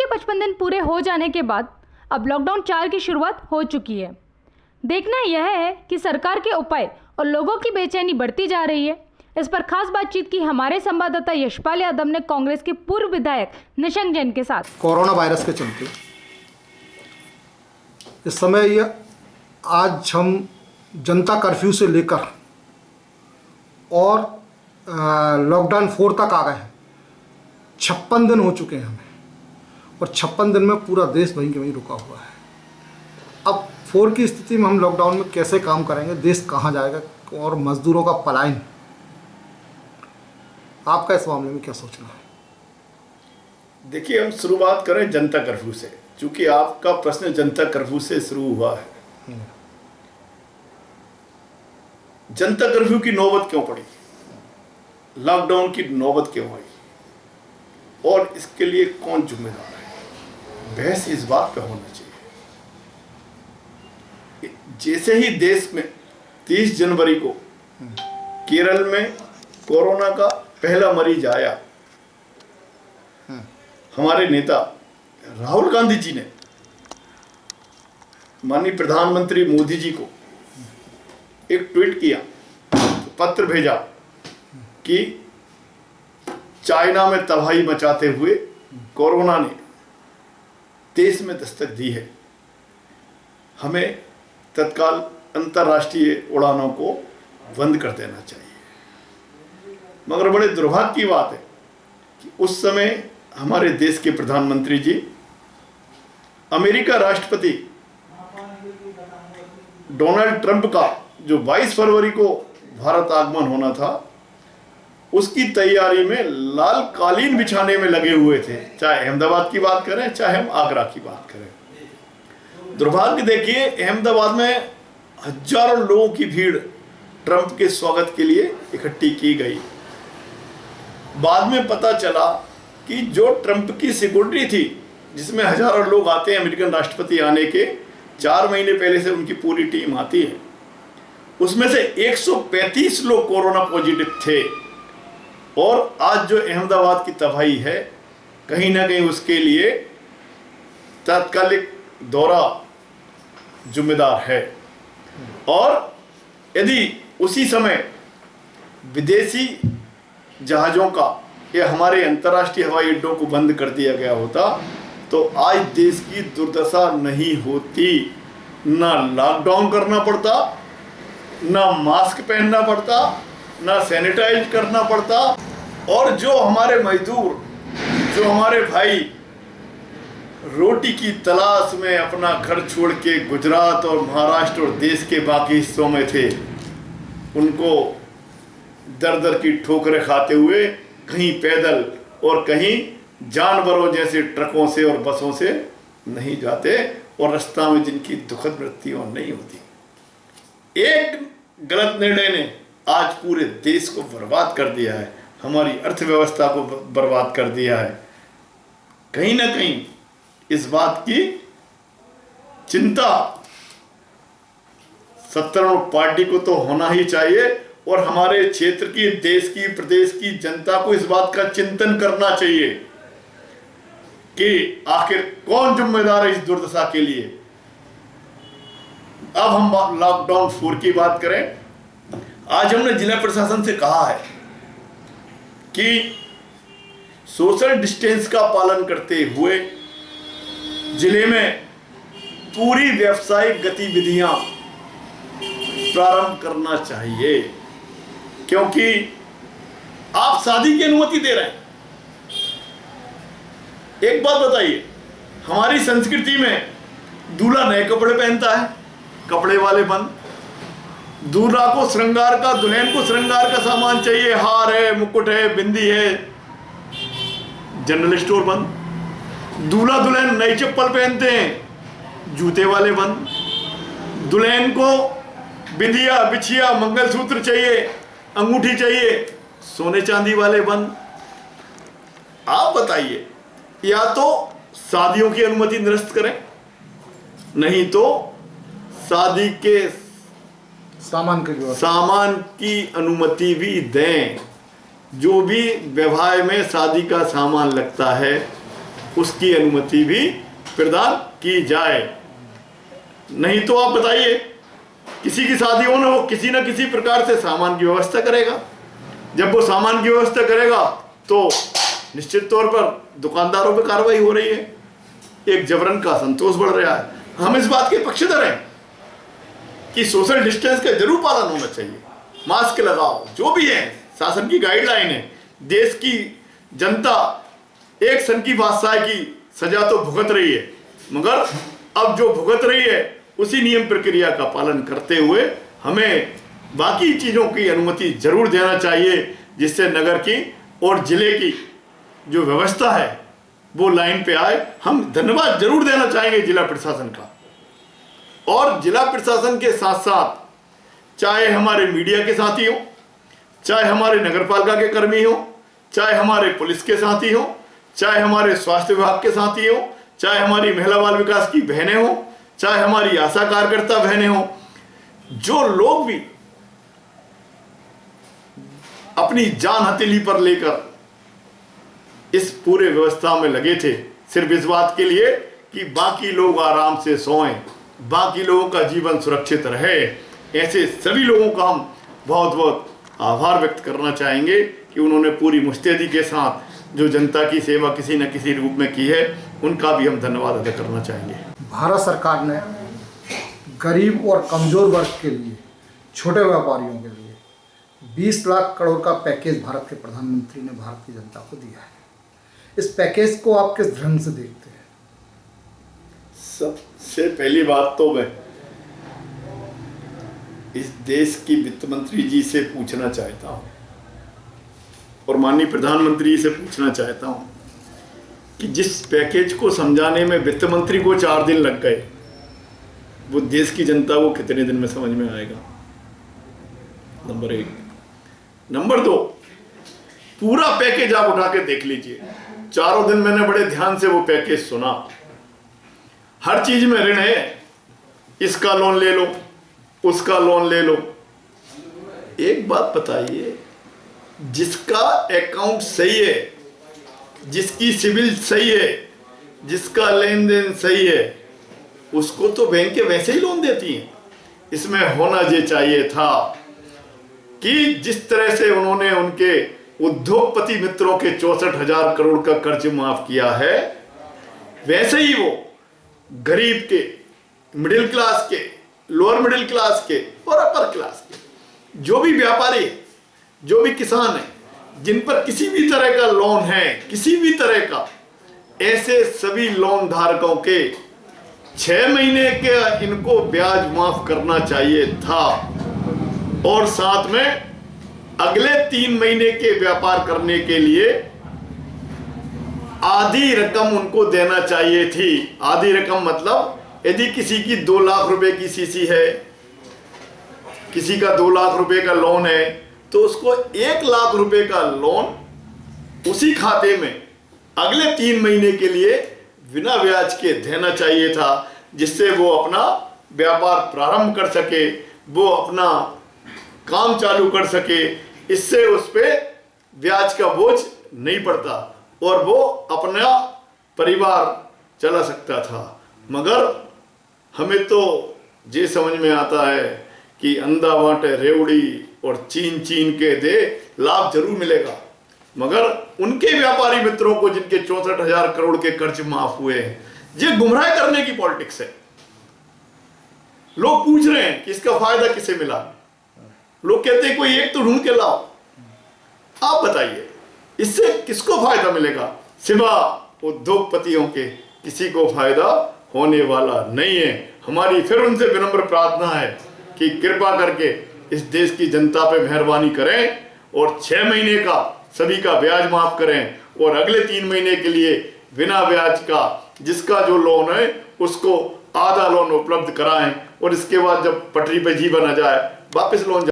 55 दिन पूरे हो जाने के बाद अब लॉकडाउन 4 की शुरुआत हो चुकी है। देखना यह है कि सरकार के उपाय और लोगों की बेचैनी बढ़ती जा रही है। इस पर खास बातचीत की हमारे संवाददाता यशपाल यादव ने कांग्रेस के पूर्व विधायक निशंक जैन के साथ। कोरोना वायरस के चलते इस समय ये आज हम जनता कर्फ्यू से लेकर और लॉकडाउन 4 तक आ गए हैं। 56 दिन हो चुके हैं हमें, और 56 दिन में पूरा देश वहीं के वहीं रुका हुआ है। अब 4 की स्थिति में हम लॉकडाउन में कैसे काम करेंगे, देश कहाँ जाएगा, और मजदूरों का पलायन, आपका इस मामले में क्या सोचना है? देखिए, हम शुरुआत करें जनता कर्फ्यू से, क्योंकि आपका प्रश्न जनता कर्फ्यू से शुरू हुआ है। जनता कर्फ्यू की नौबत क्यों पड़ी, लॉकडाउन की नौबत क्यों आई, और इसके लिए कौन जिम्मेदार है, बहस इस बात पे होना चाहिए। जैसे ही देश में 30 जनवरी को केरल में कोरोना का पहला मरीज आया, हमारे नेता राहुल गांधी जी ने माननीय प्रधानमंत्री मोदी जी को एक ट्वीट किया, पत्र भेजा कि चाइना में तबाही मचाते हुए कोरोना ने देश में दस्तक दी है, हमें तत्काल अंतर्राष्ट्रीय उड़ानों को बंद कर देना चाहिए। मगर बड़े दुर्भाग्य की बात है कि उस समय हमारे देश के प्रधानमंत्री जी, अमेरिका राष्ट्रपति डोनाल्ड ट्रंप का जो 22 फरवरी को भारत आगमन होना था, उसकी तैयारी में लाल कालीन बिछाने में लगे हुए थे। चाहे अहमदाबाद की बात करें, चाहे हम आगरा की बात करें। दुर्भाग्य देखिए, अहमदाबाद में हजारों लोगों की भीड़ ट्रंप के स्वागत के लिए इकट्ठी की गई। बाद में पता चला कि जो ट्रंप की सिक्योरिटी थी, जिसमें हजारों लोग आते हैं, अमेरिकन राष्ट्रपति आने के 4 महीने पहले से उनकी पूरी टीम आती है, उसमें से 135 लोग कोरोना पॉजिटिव थे। और आज जो अहमदाबाद की तबाही है, कहीं ना कहीं उसके लिए तात्कालिक दौरा जिम्मेदार है। और यदि उसी समय विदेशी जहाज़ों का या हमारे अंतर्राष्ट्रीय हवाई अड्डों को बंद कर दिया गया होता, तो आज देश की दुर्दशा नहीं होती। ना लॉकडाउन करना पड़ता, ना मास्क पहनना पड़ता, ना सैनिटाइज करना पड़ता, और जो हमारे मजदूर, जो हमारे भाई रोटी की तलाश में अपना घर छोड़ के गुजरात और महाराष्ट्र और देश के बाकी हिस्सों में थे, उनको दर दर की ठोकरें खाते हुए कहीं पैदल और कहीं जानवरों जैसे ट्रकों से और बसों से नहीं जाते, और रास्ता में जिनकी दुखद मृत्यु नहीं होती। एक गलत निर्णय ने आज पूरे देश को बर्बाद कर दिया है, हमारी अर्थव्यवस्था को बर्बाद कर दिया है। कहीं ना कहीं इस बात की चिंता सत्तारूढ़ पार्टी को तो होना ही चाहिए, और हमारे क्षेत्र की, देश की, प्रदेश की जनता को इस बात का चिंतन करना चाहिए कि आखिर कौन जिम्मेदार है इस दुर्दशा के लिए। अब हम लॉकडाउन 4 की बात करें। आज हमने जिला प्रशासन से कहा है कि सोशल डिस्टेंस का पालन करते हुए जिले में पूरी व्यावसायिक गतिविधियां प्रारंभ करना चाहिए, क्योंकि आप शादी की अनुमति दे रहे हैं। एक बात बताइए, हमारी संस्कृति में दूल्हा नए कपड़े पहनता है, कपड़े वाले बंद। दूल्हा को श्रृंगार का, दुल्हन को श्रृंगार का सामान चाहिए, हार है, मुकुट है, बिंदी है, जनरल स्टोर बंद। दूल्हा दुल्हन नई चप्पल पहनते हैं, जूते वाले बंद। दुल्हन को बिंदिया, बिछिया, मंगलसूत्र चाहिए, अंगूठी चाहिए, सोने चांदी वाले बंद। आप बताइए, या तो शादियों की अनुमति निरस्त करें, नहीं तो शादी के सामान की अनुमति भी दें। जो भी विवाह में शादी का सामान लगता है उसकी अनुमति भी प्रदान की जाए। नहीं तो आप बताइए, किसी की शादी हो ना, वो किसी न किसी प्रकार से सामान की व्यवस्था करेगा। जब वो सामान की व्यवस्था करेगा तो निश्चित तौर पर दुकानदारों पर कार्रवाई हो रही है, एक जबरन का संतोष बढ़ रहा है। हम इस बात के पक्षधर हैं कि सोशल डिस्टेंस का जरूर पालन होना चाहिए, मास्क लगाओ, जो भी है शासन की गाइडलाइन है। देश की जनता एक सन की बादशाह की सजा तो भुगत रही है, मगर अब जो भुगत रही है उसी नियम प्रक्रिया का पालन करते हुए हमें बाकी चीज़ों की अनुमति जरूर देना चाहिए, जिससे नगर की और जिले की जो व्यवस्था है वो लाइन पे आए। हम धन्यवाद जरूर देना चाहेंगे जिला प्रशासन का, और जिला प्रशासन के साथ साथ चाहे हमारे मीडिया के साथी हो, चाहे हमारे नगरपालिका के कर्मी हो, चाहे हमारे पुलिस के साथी हो, चाहे हमारे स्वास्थ्य विभाग के साथी हो, चाहे हमारी महिला बाल विकास की बहनें हो, चाहे हमारी आशा कार्यकर्ता बहनें हो, जो लोग भी अपनी जान हथेली पर लेकर इस पूरे व्यवस्था में लगे थे, सिर्फ इस बात के लिए कि बाकी लोग आराम से सोएं, बाकी लोगों का जीवन सुरक्षित रहे, ऐसे सभी लोगों का हम बहुत बहुत आभार व्यक्त करना चाहेंगे कि उन्होंने पूरी मुस्तैदी के साथ जो जनता की सेवा किसी न किसी रूप में की है, उनका भी हम धन्यवाद अदा करना चाहेंगे। भारत सरकार ने गरीब और कमज़ोर वर्ग के लिए, छोटे व्यापारियों के लिए 20 लाख करोड़ का पैकेज भारत के प्रधानमंत्री ने भारत की जनता को दिया है। इस पैकेज को आप किस ढंग से देखते हैं? सबसे पहली बात तो मैं इस देश की वित्त मंत्री जी से पूछना चाहता हूं और माननीय प्रधानमंत्री जी से पूछना चाहता हूं कि जिस पैकेज को समझाने में वित्त मंत्री को 4 दिन लग गए, वो देश की जनता को कितने दिन में समझ में आएगा? नंबर 1। नंबर 2, पूरा पैकेज आप उठा के देख लीजिए। 4 दिन मैंने बड़े ध्यान से वो पैकेज सुना। हर चीज में ऋण है, इसका लोन ले लो, उसका लोन ले लो। एक बात बताइए, जिसका अकाउंट सही है, जिसकी सिविल सही है, जिसका लेन देन सही है, उसको तो बैंक के वैसे ही लोन देती हैं। इसमें होना ये चाहिए था कि जिस तरह से उन्होंने उनके उद्योगपति मित्रों के 64,000 करोड़ का कर्ज माफ किया है, वैसे ही वो गरीब के, मिडिल क्लास के, लोअर मिडिल क्लास के और अपर क्लास के जो भी व्यापारी, जो भी किसान है, जिन पर किसी भी तरह का लोन है, किसी भी तरह का, ऐसे सभी लोन धारकों के 6 महीने के इनको ब्याज माफ करना चाहिए था, और साथ में अगले 3 महीने के व्यापार करने के लिए आधी रकम उनको देना चाहिए थी। आधी रकम मतलब यदि किसी की 2 लाख रुपए की सीसी है, किसी का 2 लाख रुपए का लोन है, तो उसको 1 लाख रुपए का लोन उसी खाते में अगले 3 महीने के लिए बिना ब्याज के देना चाहिए था, जिससे वो अपना व्यापार प्रारंभ कर सके, वो अपना काम चालू कर सके। इससे उस पे ब्याज का बोझ नहीं पड़ता और वो अपना परिवार चला सकता था। मगर हमें तो ये समझ में आता है कि अंधा बांटे रेवड़ी और चीन चीन के दे, लाभ जरूर मिलेगा, मगर उनके व्यापारी मित्रों को जिनके 64,000 करोड़ के कर्ज माफ हुए हैं, ये गुमराह करने की पॉलिटिक्स है। लोग पूछ रहे हैं कि इसका फायदा किसे मिला। लोग कहते हैं कोई एक तो ढूंढ के लाओ। आप बताइए इससे किसको फायदा मिलेगा? सिवा उद्योगपतियों के किसी को फायदा होने वाला नहीं है। हमारी फिर उनसे विनम्र प्रार्थना है कि कृपा करके इस देश की जनता पे मेहरबानी करें और 6 महीने का सभी का ब्याज माफ करें और अगले 3 महीने के लिए बिना ब्याज का जिसका जो लोन है उसको आधा लोन उपलब्ध कराएं, और इसके बाद जब पटरी पे जीवन आ जाए वापस लोन